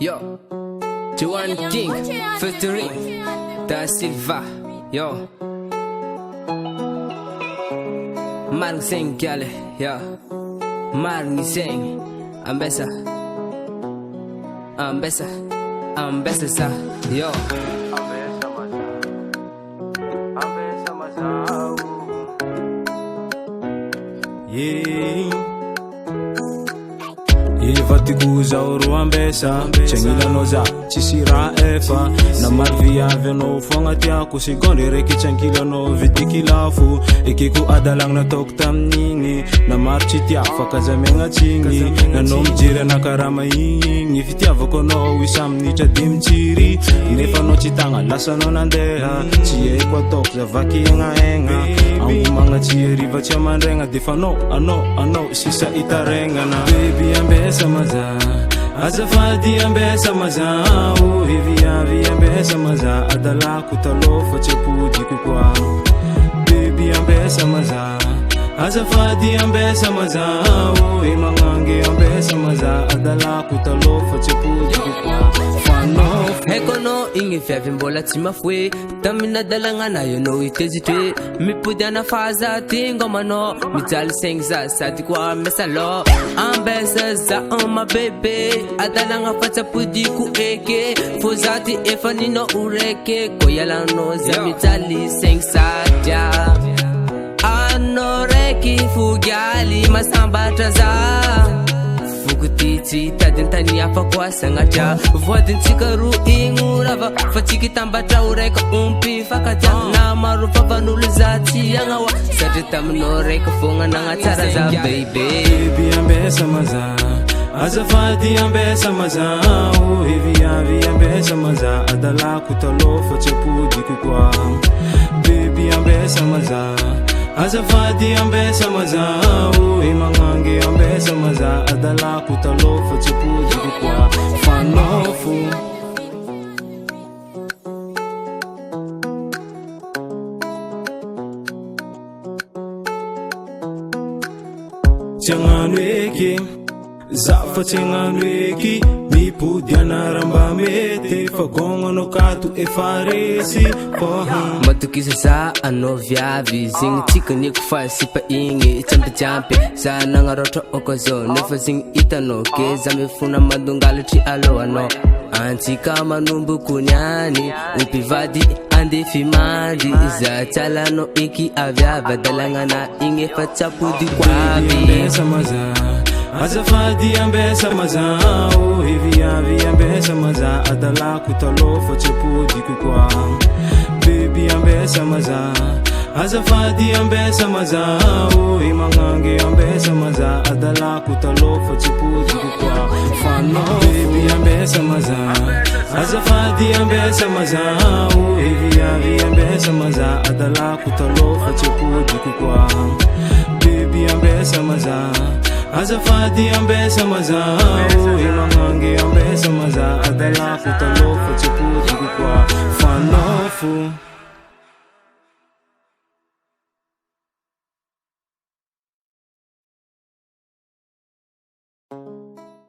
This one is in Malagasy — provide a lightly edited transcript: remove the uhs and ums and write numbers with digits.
Yo, Joan King, featuring Da Silva. Yo, Marng Seng Gale. Yo, Marng Seng Ambessa, Ambessa, Ambessa sa. Yo, Ivatikuza uruambesa chengila noza chisira efa na marvia veno fonga tiako sigondere kichangila no vitikilafu ikiku adalang na toktam ningi na marchi tiafa kazamenga chingi na nomjira na karama yingi fitiava kono wisam ni chadim chiri nefa no chitanga lasa no nandeha chie kwa tok za vaki enga ang mga chieriva chamanrenga defano ano sisa itarenga na baby ambesa maza azafadi ambesa maza hivi ambesa maza adala kutalofa chepudi kukwa baby ambesa maza azafadi ambesa maza imangange ambesa maza adala kutalofa chepudi kukwa fano Hekono ingi fiavin bola tima fwe Tamina dalanga na yono itezitwe Mipudiana faza tingoma no Mitali sengza sati kwa mesalo Ambesa za my baby Adalanga fata pudi ku eke Fozati efanino ureke Koyala no za mitali sengsa ja Anoreki fugali masambata za Fukutiti tadintani apa kwa sangaja Vodin chikaru ingurava Fatiki tambata ureka umpi fakata Na marupa vanulizati yangawa Sadita mnoreka funga nangatara za baby Baby ambesa maza azafadi ambesa maza hivi ambesa maza adala kutalofa chepudi kukwa baby ambesa maza azafadi ambesa maza imangange ambesa maza adala kutalofa chepudi kukwa fanofu changanweki zafa changanweki mipudiana ramba mete fagonga no katu efaresi Matukisa sa ano viavi Zing tika ni kufasi pa ingi Champe sa nangaroto okozo Nefa zing itano ke Zamefuna madungali tri alo ano Antika manumbu kunyani Upivadi andi fimadi Za chalano iki avya Badalanga na inge fachapudi kwavi ambesa maza azafadi ambesa maza hivi ambesa maza adala kutalofa chepudi kukwa baby ambesa maza azafadi ambesa maza imangange ambesa maza adala kutalofa chepudi kukwa fano baby ambesa maza azafadi ambesa maza hivi ambesa maza adala kutalofa chepudi kukwa baby ambesa maza azafadi ambesa maza imangange ambesa maza adala kutalofa chepudi kukwa fanofu